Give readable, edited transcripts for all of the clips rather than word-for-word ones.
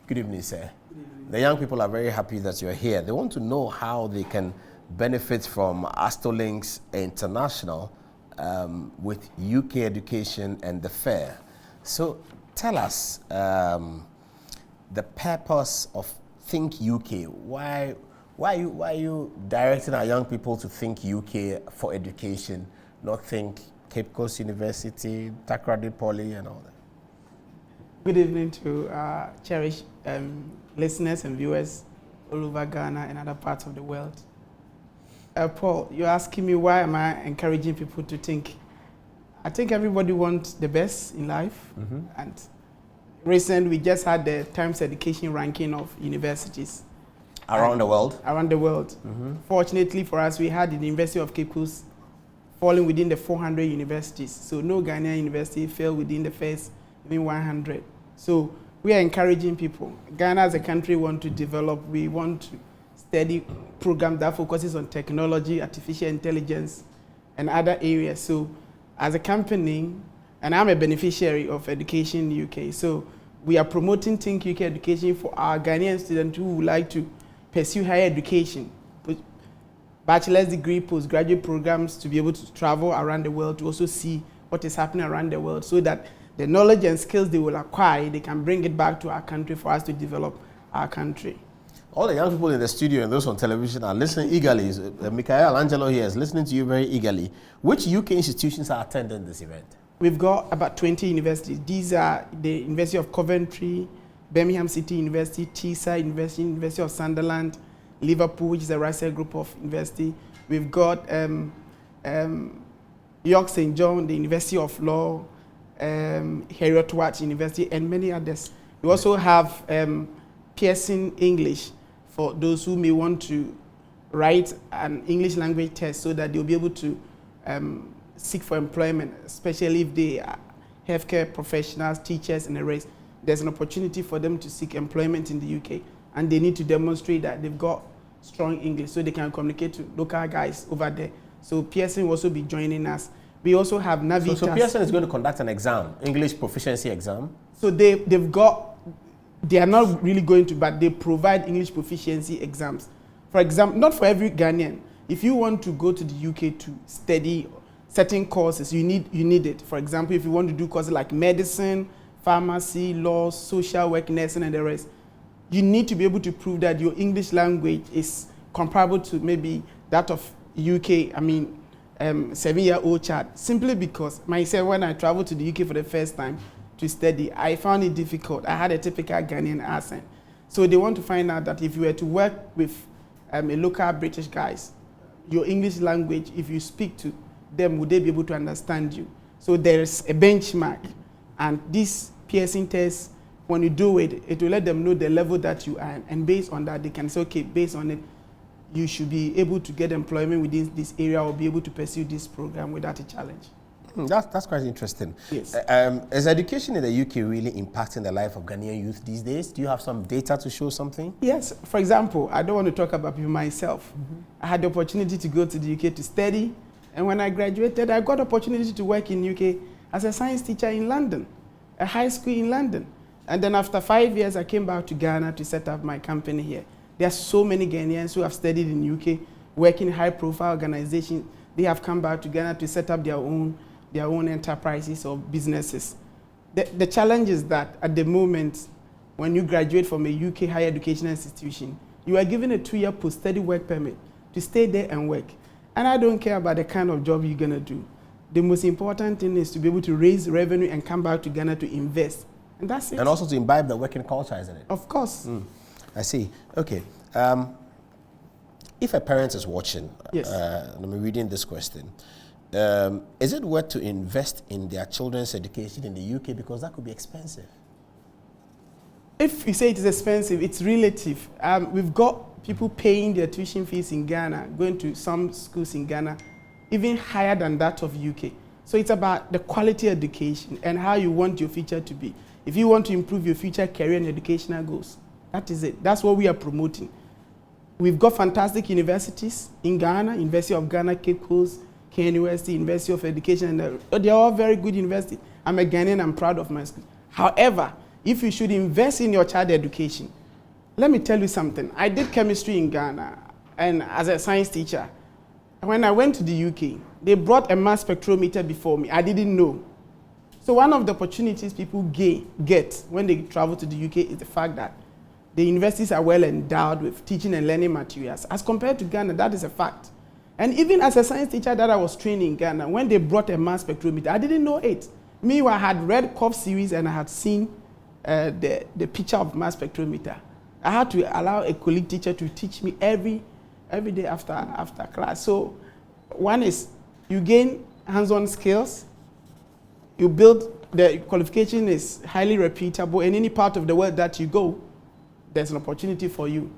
Good evening, sir. Good evening. The young people are very happy that you're here. They want to know how they can benefit from Astolinks International with UK education and the fair. So tell us the purpose of Think UK. Why are you directing our young people to think UK for education, not think Cape Coast University, Takoradi Poly, and all that? Good evening to cherished listeners and viewers all over Ghana and other parts of the world. Paul, you're asking me why am I encouraging people to think? I think everybody wants the best in life. Mm-hmm. And recently we just had the Times Education ranking of universities. Around the world? Around the world. Mm-hmm. Fortunately for us, we had the University of Cape Coast falling within the 400 universities. So no Ghanaian university fell within the first 100. So we are encouraging people. Ghana as a country want to develop. We want to study program that focuses on technology, artificial intelligence, and other areas. So as a company, and I'm a beneficiary of Education UK, so we are promoting Think UK education for our Ghanaian students who would like to pursue higher education, bachelor's degree, postgraduate programs, to be able to travel around the world, to also see what is happening around the world, so that the knowledge and skills they will acquire, they can bring it back to our country for us to develop our country. All the young people in the studio and those on television are listening eagerly. Michael Angelo here is listening to you very eagerly. Which UK institutions are attending this event? We've got about 20 universities. These are the University of Coventry, Birmingham City University, Teesside University, University of Sunderland, Liverpool, which is a Russell Group of University. We've got York St. John, the University of Law, Heriot-Watt University, and many others. We also have Pearson English for those who may want to write an English language test so that they'll be able to seek for employment, especially if they are healthcare professionals, teachers, and the rest. There's an opportunity for them to seek employment in the UK, and they need to demonstrate that they've got strong English so they can communicate to local guys over there. So Pearson will also be joining us. We also have Navitas. So Pearson is going to conduct an exam, English proficiency exam? So they are not really going to, but they provide English proficiency exams. For example, not for every Ghanaian. If you want to go to the UK to study certain courses, you need it. For example, if you want to do courses like medicine, pharmacy, law, social work, nursing, and the rest, you need to be able to prove that your English language is comparable to maybe that of UK, 7-year-old child, simply because myself, when I traveled to the UK for the first time to study, I found it difficult. I had a typical Ghanaian accent. So they want to find out that if you were to work with a local British guys, your English language, if you speak to them, would they be able to understand you? So there's a benchmark. And this Pearson test, when you do it, it will let them know the level that you are. And based on that, they can say, okay, based on it, you should be able to get employment within this area or be able to pursue this program without a challenge. That's quite interesting. Yes. Is education in the UK really impacting the life of Ghanaian youth these days? Do you have some data to show something? Yes. For example, I don't want to talk about people myself. Mm-hmm. I had the opportunity to go to the UK to study, and when I graduated, I got the opportunity to work in UK as a science teacher in London, a high school in London. And then after 5 years, I came back to Ghana to set up my company here. There are so many Ghanaians who have studied in UK, working in high-profile organizations. They have come back to Ghana to set up their own enterprises or businesses. The challenge is that at the moment, when you graduate from a UK higher educational institution, you are given a 2-year post-study work permit to stay there and work. And I don't care about the kind of job you're going to do. The most important thing is to be able to raise revenue and come back to Ghana to invest. And that's it. And also to imbibe the working culture, isn't it? Of course. I see. Okay. If a parent is watching, yes. I'm reading this question. Is it worth to invest in their children's education in the UK? Because that could be expensive. If you say it is expensive, it's relative. We've got people paying their tuition fees in Ghana, going to some schools in Ghana, even higher than that of UK. So it's about the quality education and how you want your future to be. If you want to improve your future career and educational goals, that is it. That's what we are promoting. We've got fantastic universities in Ghana, University of Ghana, Cape Coast, Kenya University, University of Education, and they're all very good universities. I'm a Ghanaian, I'm proud of my school. However, if you should invest in your child education. Let me tell you something. I did chemistry in Ghana, and as a science teacher, when I went to the UK, they brought a mass spectrometer before me. I didn't know. So one of the opportunities people get when they travel to the UK is the fact that the universities are well endowed with teaching and learning materials. As compared to Ghana, that is a fact. And even as a science teacher that I was training in Ghana, when they brought a mass spectrometer, I didn't know it. Meanwhile, I had read COF series and I had seen the picture of mass spectrometer. I had to allow a colleague teacher to teach me every day after class. So one is you gain hands-on skills, you build, the qualification is highly reputable. In any part of the world that you go, there's an opportunity for you.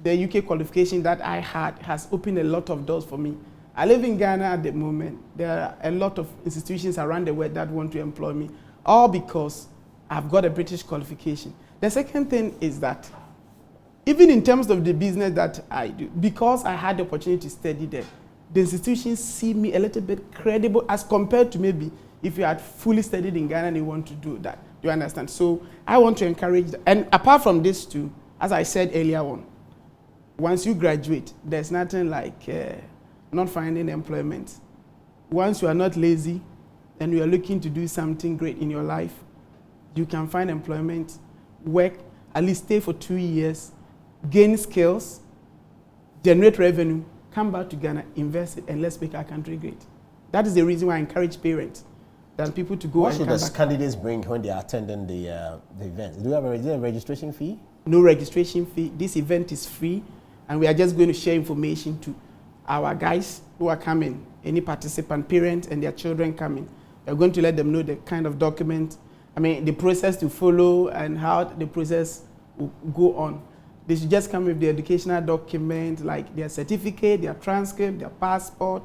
The UK qualification that I had has opened a lot of doors for me. I live in Ghana at the moment. There are a lot of institutions around the world that want to employ me, all because I've got a British qualification. The second thing is that even in terms of the business that I do, because I had the opportunity to study there, the institutions see me a little bit credible as compared to maybe if you had fully studied in Ghana and you want to do that. Do you understand? So I want to encourage that. And apart from this too, as I said earlier on, once you graduate, there's nothing like not finding employment. Once you are not lazy and you are looking to do something great in your life, you can find employment, work, at least stay for 2 years, gain skills, generate revenue, come back to Ghana, invest it, and let's make our country great. That is the reason why I encourage parents than people to go what and should come the back. candidates bring when they are attending the event? Do you have a registration fee? No registration fee. This event is free, and we are just going to share information to our guys who are coming, any participant, parents and their children coming. We're going to let them know the kind of document, the process to follow and how the process will go on. They should just come with the educational document, like their certificate, their transcript, their passport,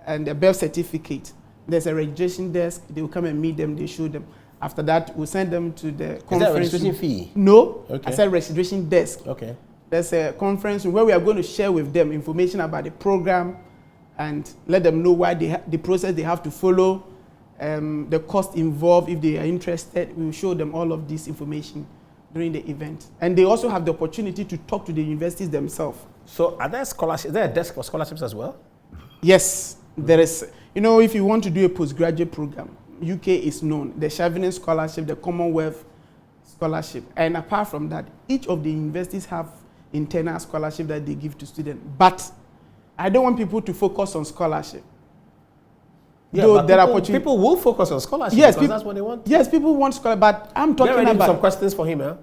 and their birth certificate. There's a registration desk. They will come and meet them. They show them. After that, we'll send them to the conference. Is that a registration fee? No. Okay. I said registration desk. Okay. There's a conference where we are going to share with them information about the program and let them know why the process they have to follow, the cost involved if they are interested. We will show them all of this information during the event. And they also have the opportunity to talk to the universities themselves. So are there scholarships? Is there a desk for scholarships as well? Yes, there is. If you want to do a postgraduate program, UK is known, the Chevening Scholarship, the Commonwealth Scholarship. And apart from that, each of the universities have internal scholarship that they give to students. But I don't want people to focus on scholarship. Yeah, but people will focus on scholarship because that's what they want. Yes, people want scholarship, but I'm talking about some questions for him, huh?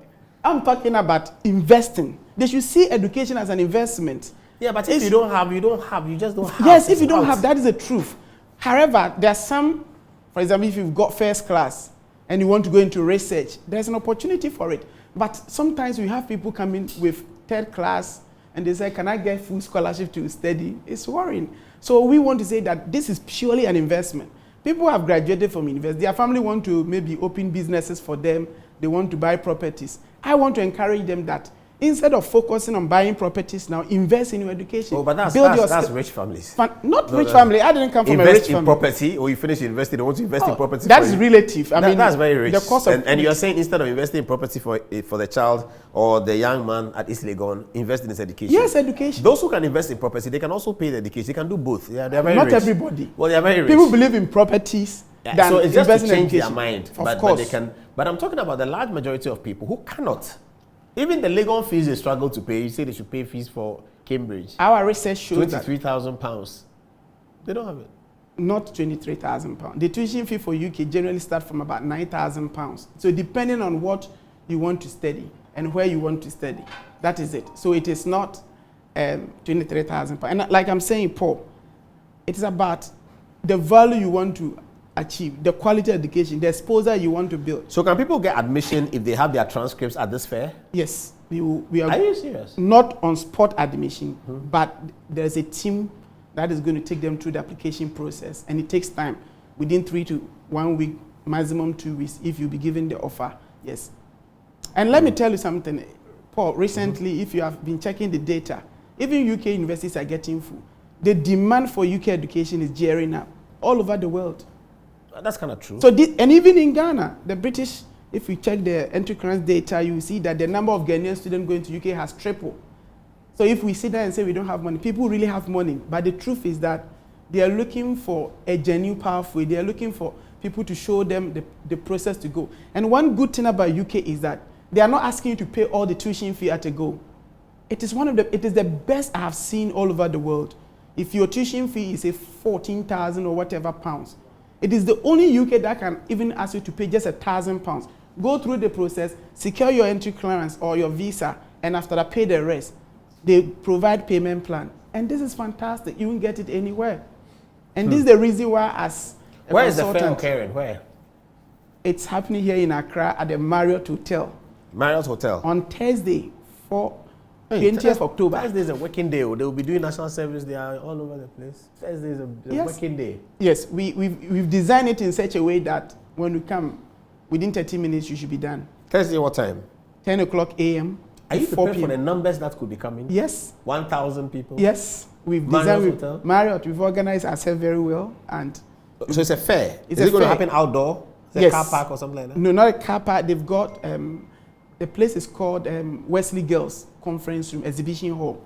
I'm talking about investing. They should see education as an investment. Yeah, but if you don't have, you just don't have. Yes, if you don't have, that is the truth. However, there are some, for example, if you've got first class and you want to go into research, there's an opportunity for it. But sometimes we have people coming with third class and they say, can I get full scholarship to study? It's worrying. So we want to say that this is purely an investment. People have graduated from university. Their family want to maybe open businesses for them. They want to buy properties. I want to encourage them that instead of focusing on buying properties now, invest in your education. Oh, but that's rich families. Rich family. I didn't come from a rich family. Invest in property, or you finish university, they want to invest in property. That's relative. That's very rich. The cost of and you're saying instead of investing in property for the child or the young man at East Legon, invest in his education. Yes, education. Those who can invest in property, they can also pay the education. They can do both. Yeah, they're very rich. Not everybody. Well, they're very rich. People believe in properties. Yeah, so it's just to change their mind. Of course. But they can. But I'm talking about the large majority of people who cannot. Even the Legon fees they struggle to pay. You say they should pay fees for Cambridge. Our research shows £23,000. They don't have it. Not £23,000. The tuition fee for UK generally starts from about £9,000. So depending on what you want to study and where you want to study, that is it. So it is not £23,000. And like I'm saying, Paul, it is about the value you want to achieve, the quality education, the exposure you want to build. So can people get admission if they have their transcripts at this fair? Yes. We are you serious? Not on spot admission, but there's a team that is going to take them through the application process, and it takes time, within 3 to 1 week, maximum 2 weeks, if you be given the offer. Yes. And let me tell you something, Paul, recently, if you have been checking the data, even UK universities are getting full. The demand for UK education is gearing up all over the world. That's kind of true. So and even in Ghana, the British If you check the entry clearance data, you will see that the number of Ghanaian students going to UK has tripled. So if we sit there and say we don't have money, people really have money. But the truth is that they are looking for a genuine pathway. They are looking for people to show them the process to go. And one good thing about UK is that they are not asking you to pay all the tuition fee at a go. It is the best I have seen all over the world. If your tuition fee is say 14,000 or whatever pounds, it is the only UK that can even ask you to pay just £1,000. Go through the process, secure your entry clearance or your visa, and after that pay the rest. They provide payment plan. And this is fantastic. You won't get it anywhere. And this is the reason why as a Where is the fair consultant, occurring? Where? It's happening here in Accra at the Marriott Hotel. Marriott Hotel. On Thursday, 20th October. Thursday is a working day. They will be doing national service. They are all over the place. Thursday is a working day. Yes, we've designed it in such a way that when we come, within 30 minutes, you should be done. Thursday, what time? 10 o'clock a.m. Are you prepared for the numbers that could be coming? Yes. 1,000 people? Yes. We've designed Marriott. We've organized ourselves very well. And so it's a fair? Is it going to happen outdoor? Is it a car park or something like that? No, not a car park. They've got, the place is called Wesley Girls Conference Room, Exhibition Hall.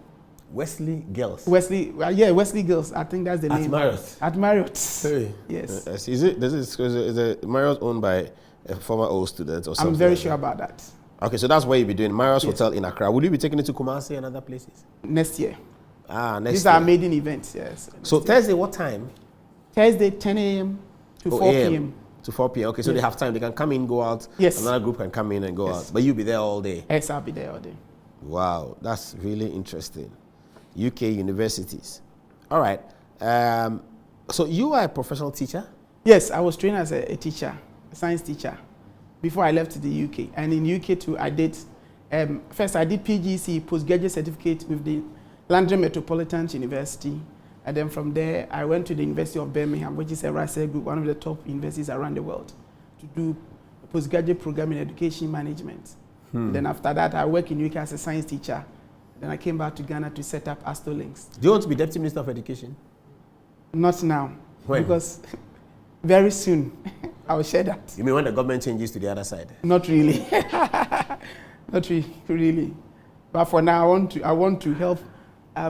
Wesley Girls? Wesley Girls. I think that's the name. At Marriott? At Marriott. Hey. Yes. Is it Marriott owned by a former old student or something? I'm very sure about that. Okay, so that's where you'll be doing Marriott Hotel in Accra. Will you be taking it to Kumasi and other places? Next year. Next year. These are maiden events, yes. So Thursday, what time? Thursday, 10 a.m. to 4 p.m. To 4 p.m. Okay, so they have time. They can come in, go out. Yes. Another group can come in and go out. But you'll be there all day. Yes, I'll be there all day. Wow, that's really interesting. UK universities. All right. So you are a professional teacher? Yes, I was trained as a teacher, a science teacher, before I left to the UK. And in UK too, I did, first I did PGC, postgraduate certificate with the London Metropolitan University. And then from there, I went to the University of Birmingham, which is a Russell Group, one of the top universities around the world, to do a postgraduate program in education management. Then after that, I worked in UK as a science teacher. Then I came back to Ghana to set up Astolinks. Do you want to be Deputy Minister of Education? Not now. When? Because very soon, I will share that. You mean when the government changes to the other side? Not really. Not really. But for now, I want to help the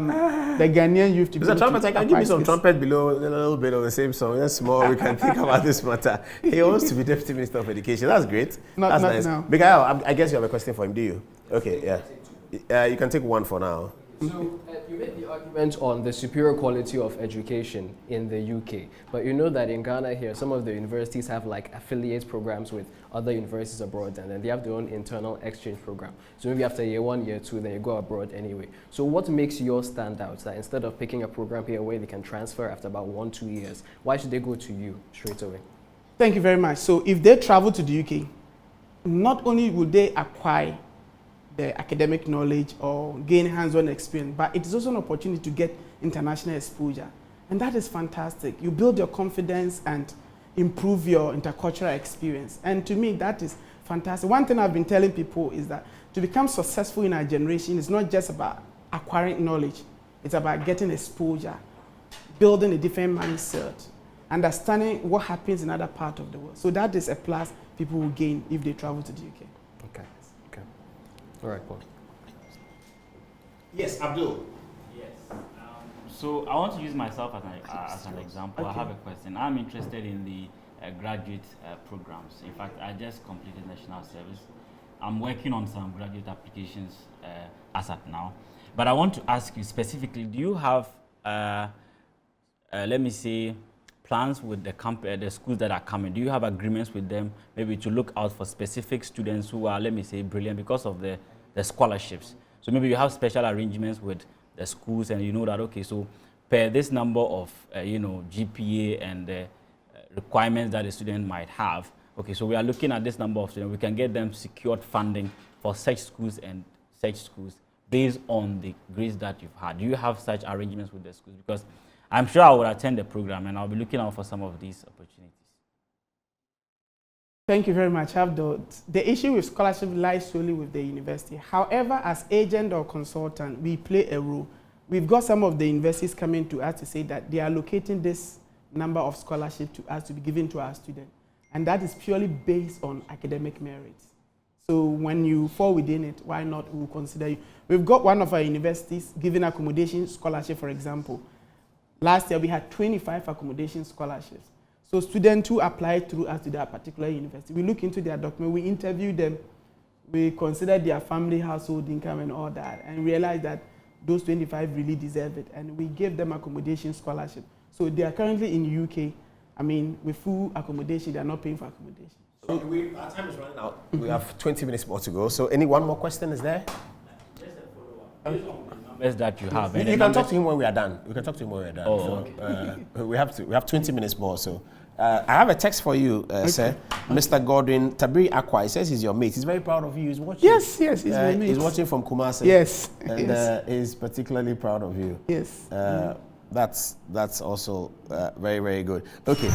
Ghanaian youth to be able to trumpet, I can give you some trumpet below, a little bit of the same song. That's small. We can think about this matter. He wants to be Deputy Minister of Education. That's great. Not nice. now. Mikael, I guess you have a question for him, do you? Okay, yeah. You can take one for now. So you made the argument on the superior quality of education in the UK, but you know that in Ghana here, some of the universities have like affiliate programs with other universities abroad, and then they have their own internal exchange program. So maybe after year 1, year 2, then you go abroad anyway. So what makes yours stand out? That instead of picking a program here where they can transfer after about 1-2 years, why should they go to you straight away? Thank you very much. So if they travel to the UK, not only will they acquire the academic knowledge or gain hands-on experience, but it is also an opportunity to get international exposure. And that is fantastic. You build your confidence and improve your intercultural experience. And to me, that is fantastic. One thing I've been telling people is that to become successful in our generation is not just about acquiring knowledge. It's about getting exposure, building a different mindset, understanding what happens in other parts of the world. So that is a plus people will gain if they travel to the UK. Okay. All right, Paul. Yes, Abdul. Yes. So I want to use myself as an example. Okay. I have a question. I'm interested in the graduate programs. In fact, I just completed national service. I'm working on some graduate applications as at now. But I want to ask you specifically, do you have, let me say, plans with the schools that are coming? Do you have agreements with them, maybe to look out for specific students who are, let me say, brilliant because of the scholarships? So maybe you have special arrangements with the schools, and you know that, okay, so per this number of, GPA and the requirements that a student might have, okay, so we are looking at this number of students, we can get them secured funding for such schools and such schools based on the grades that you've had. Do you have such arrangements with the schools? Because I'm sure I will attend the program and I'll be looking out for some of these opportunities. Thank you very much, Abdul. The issue with scholarship lies solely with the university. However, as agent or consultant, we play a role. We've got some of the universities coming to us to say that they are allocating this number of scholarship to us to be given to our students. And that is purely based on academic merits. So when you fall within it, why not? We'll consider you. We've got one of our universities giving accommodation scholarship, for example. Last year, we had 25 accommodation scholarships. So students who apply through us to that particular university, we look into their document, we interview them, we consider their family household income and all that, and realize that those 25 really deserve it, and we give them accommodation scholarship. So they are currently in UK. I mean, with full accommodation, they are not paying for accommodation. So our time is running out. We have 20 minutes more to go. So one more question is there? Just a follow-up. Based on the numbers that you have. You can talk to him when we are done. We can talk to him when we are done. Oh, so, okay. We have 20 minutes more. So I have a text for you, sir. Mr. Godwin Tabiri Akwa, he says he's your mate. He's very proud of you. He's watching. Yes, he's my mate. He's watching from Kumasi. Yes. And he's particularly proud of you. Yes. That's also very, very good. Okay.